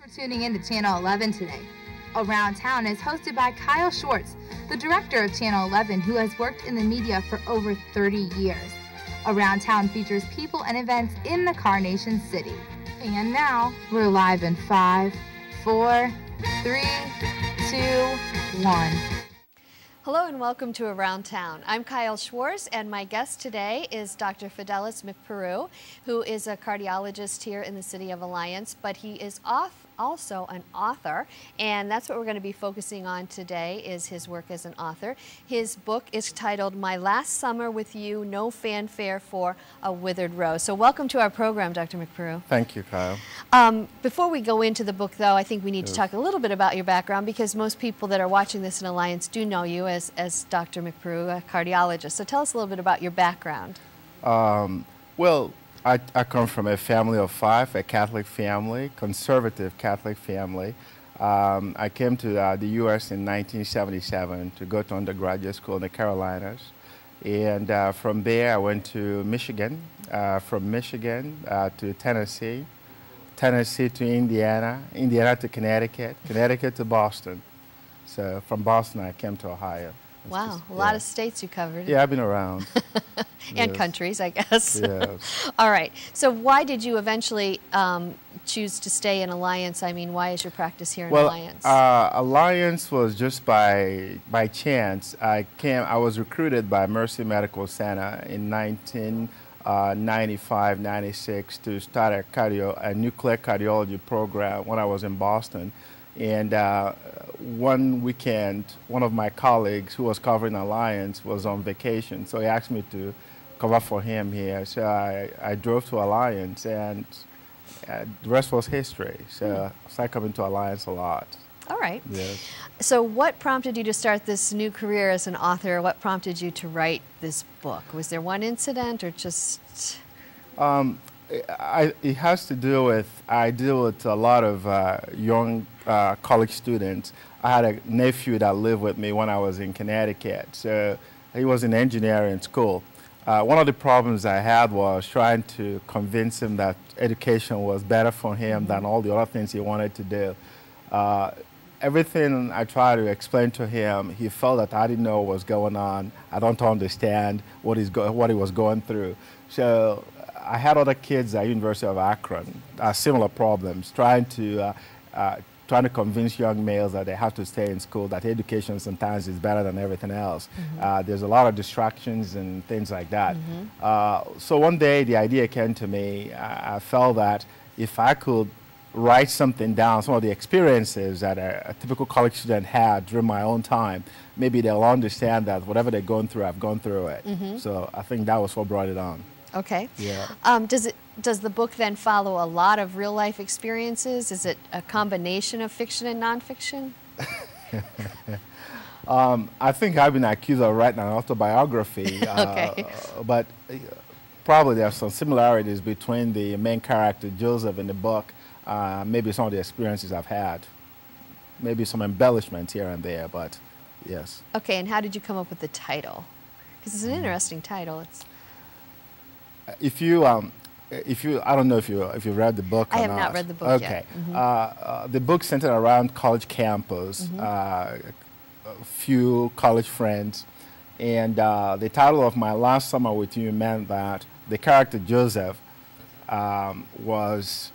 For tuning in to Channel 11 today. Around Town is hosted by Kyle Schwartz, the director of Channel 11, who has worked in the media for over 30 years. Around Town features people and events in the Carnation City. And now, we're live in 5, 4, 3, 2, 1. Hello and welcome to Around Town. I'm Kyle Schwartz, and my guest today is Dr. Fidelis Mkparu, who is a cardiologist here in the city of Alliance, but he is also an author, and that's what we're going to be focusing on today, is his work as an author. His book is titled My Last Summer with You, No Fanfare for a Withered Rose. So welcome to our program, Dr. Mkparu. Thank you, Kyle. Before we go into the book, though, I think we need to talk a little bit about your background, because most people that are watching this in Alliance do know you as Dr. Mkparu, a cardiologist. So tell us a little bit about your background. Well, I come from a family of 5, a Catholic family, conservative Catholic family. I came to the U.S. in 1977 to go to undergraduate school in the Carolinas. And from there, I went to Michigan, from Michigan to Tennessee, Tennessee to Indiana, Indiana to Connecticut, Connecticut to Boston. So from Boston, I came to Ohio. Wow, a lot of states you covered. Yeah, I've been around. And yes. Countries, I guess. Yes. All right. So why did you eventually choose to stay in Alliance? I mean, why is your practice here in Alliance? Alliance was just by chance. I was recruited by Mercy Medical Center in 1995, 96 to start a nuclear cardiology program when I was in Boston. And one weekend, one of my colleagues who was covering Alliance was on vacation, so he asked me to cover for him here. So I drove to Alliance, and the rest was history. So I started coming to Alliance a lot. All right. Yes. So what prompted you to start this new career as an author? What prompted you to write this book? Was there one incident or just... It has to do with, I deal with a lot of young college students. I had a nephew that lived with me when I was in Connecticut. So he was in engineering school. One of the problems I had was trying to convince him that education was better for him than all the other things he wanted to do. Everything I tried to explain to him, he felt that I didn't know what was going on. I don't understand what he was going through. So I had other kids at University of Akron, similar problems, trying to convince young males that they have to stay in school, that education sometimes is better than everything else. There's a lot of distractions and things like that. So one day the idea came to me. I felt that if I could write something down, some of the experiences that a typical college student had during my own time, maybe they'll understand that whatever they're going through, I've gone through it. So I think that was what brought it on. Okay. Yeah. Does the book then follow a lot of real life experiences? Is it a combination of fiction and nonfiction? I think I've been accused of writing an autobiography. Okay. But probably there are some similarities between the main character, Joseph, in the book, maybe some of the experiences I've had. Maybe some embellishments here and there, but yes. Okay, and how did you come up with the title? Because it's an interesting title. I don't know if you read the book or not. I have not read the book yet. Okay. The book centered around college campus, a few college friends, and the title of My Last Summer with You meant that the character Joseph was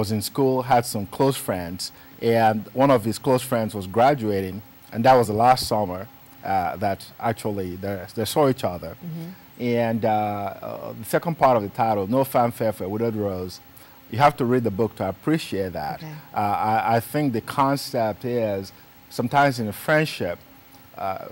in school, had some close friends, and one of his close friends was graduating, and that was the last summer that actually they saw each other. And the second part of the title, No Fanfare for a Withered Rose, you have to read the book to appreciate that. Okay. I think the concept is sometimes in a friendship,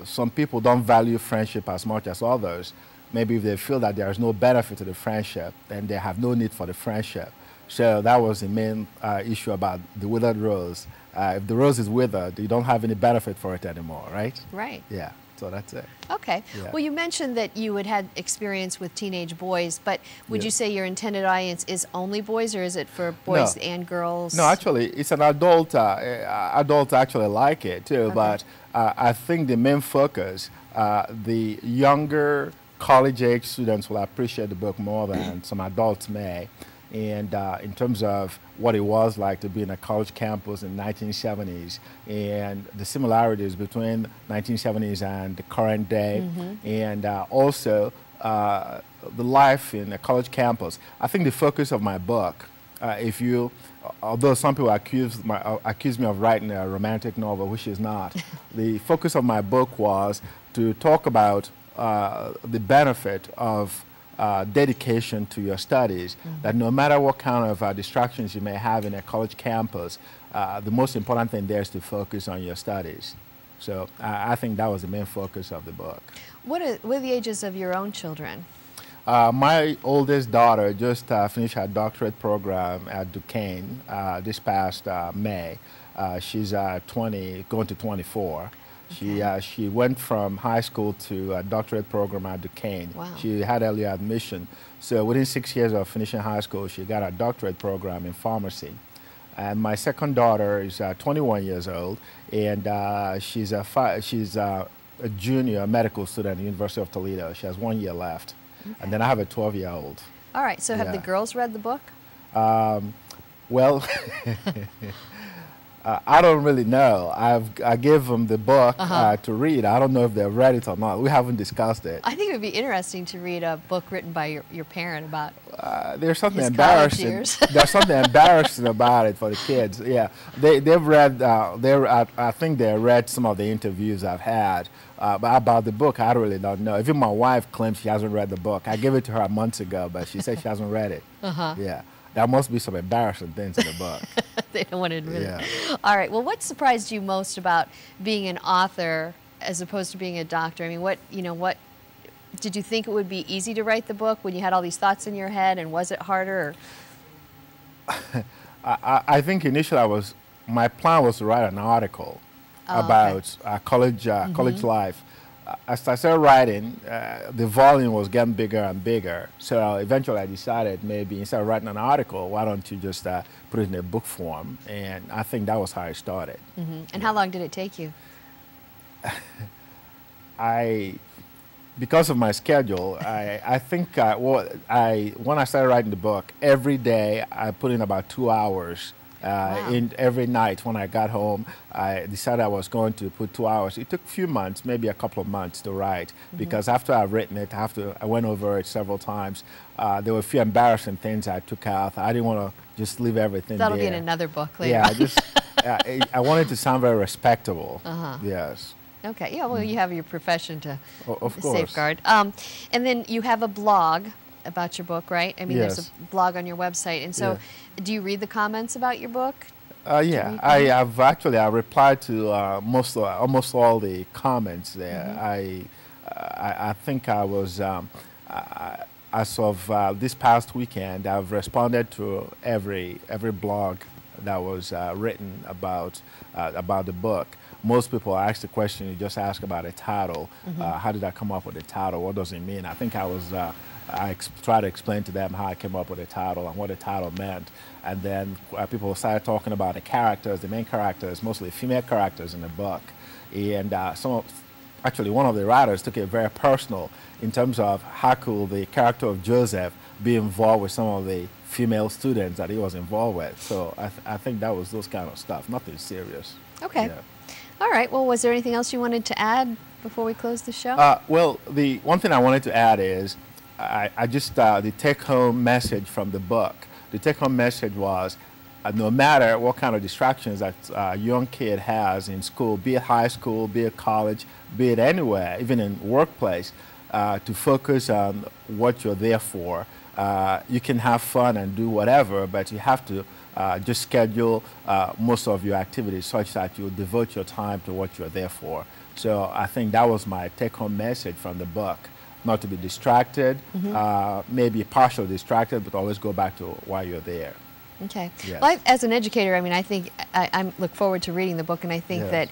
some people don't value friendship as much as others. Maybe if they feel that there is no benefit to the friendship, then they have no need for the friendship. So that was the main issue about the withered rose. If the rose is withered, you don't have any benefit for it anymore, right? Right. Yeah. So that's it. Okay. Yeah. Well, you mentioned that you had experience with teenage boys, but would you say your intended audience is only boys, or is it for boys and girls? No, actually, it's an adult. Adults actually like it too, okay. But I think the main focus, the younger college-age students will appreciate the book more than some adults may. and in terms of what it was like to be in a college campus in the 1970s, and the similarities between 1970s and the current day, and also the life in a college campus. I think the focus of my book, although some people accuse me of writing a romantic novel, which is not, the focus of my book was to talk about the benefit of dedication to your studies, that no matter what kind of distractions you may have in a college campus, the most important thing there is to focus on your studies. So I think that was the main focus of the book. What are the ages of your own children? My oldest daughter just finished her doctorate program at Duquesne this past May. She's 20, going to 24. Okay. She went from high school to a doctorate program at Duquesne. Wow. She had early admission. So within 6 years of finishing high school, she got a doctorate program in pharmacy. And my second daughter is 21 years old, and she's a junior medical student at the University of Toledo. She has 1 year left. Okay. And then I have a 12-year-old. All right, so have the girls read the book? Well, I don't really know. I gave them the book to read. I don't know if they've read it or not. We haven't discussed it. I think it would be interesting to read a book written by your parent about there's something his embarrassing. There's something embarrassing about it for the kids. Yeah, they've read. I think they read some of the interviews I've had. But about the book, I really don't know. Even my wife claims she hasn't read the book. I gave it to her months ago, but she said she hasn't read it. Yeah, there must be some embarrassing things in the book. They don't want to admit it. All right. Well, what surprised you most about being an author as opposed to being a doctor? I mean, what did you think it would be easy to write the book when you had all these thoughts in your head, and was it harder? I think initially my plan was to write an article about college life. As I started writing, the volume was getting bigger and bigger. So eventually I decided maybe instead of writing an article, why don't you just put it in a book form? And I think that was how I started. And how long did it take you? Because of my schedule, I think when I started writing the book, every day I put in about 2 hours. In every night when I got home, I decided I was going to put 2 hours. It took a few months, maybe a couple of months to write, because after I've written it, I went over it several times. There were a few embarrassing things I took out. I didn't want to just leave everything That'll there. be in another book later. Yeah, I wanted to sound very respectable. Yes. Okay. Yeah. Well, you have your profession to of course. Safeguard. And then you have a blog about your book, right? I mean, Yes. there's a blog on your website, and so do you read the comments about your book? Yeah, I replied to almost all the comments there. I think I was as of this past weekend, I've responded to every blog that was written about the book. Most people ask the question, you just ask about a title. How did I come up with the title? What does it mean? I think I tried to explain to them how I came up with the title and what the title meant. And then people started talking about the characters, the main characters, mostly female characters in the book. And actually one of the writers took it very personal in terms of how could the character of Joseph be involved with some of the female students that he was involved with. So I think that was those kind of stuff, nothing serious. Okay. Yeah. All right. Well, was there anything else you wanted to add before we close the show? Well, the one thing I wanted to add is I just, the take-home message from the book. The take-home message was no matter what kind of distractions that a young kid has in school, be it high school, be it college, be it anywhere, even in workplace, to focus on what you're there for. You can have fun and do whatever, but you have to just schedule most of your activities such that you devote your time to what you're there for. So I think that was my take-home message from the book. Not to be distracted, maybe partially distracted, but always go back to why you're there. Okay. Yes. Well, as an educator, I mean, I think I look forward to reading the book, and I think that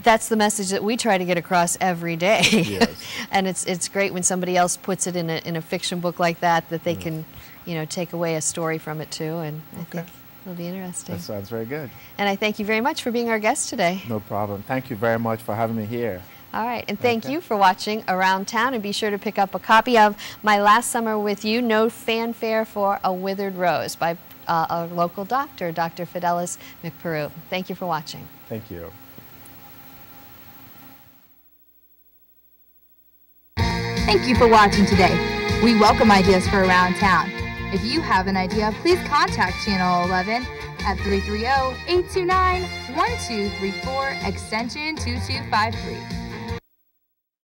that's the message that we try to get across every day. Yes. And it's great when somebody else puts it in a fiction book like that they can, take away a story from it too, and I think it'll be interesting. That sounds very good. And I thank you very much for being our guest today. No problem. Thank you very much for having me here. All right, and thank you for watching Around Town, and be sure to pick up a copy of My Last Summer with You, No Fanfare for a Withered Rose by a local doctor, Dr. Fidelis Mkparu. Thank you for watching. Thank you. Thank you for watching today. We welcome ideas for Around Town. If you have an idea, please contact Channel 11 at 330-829-1234, extension 2253.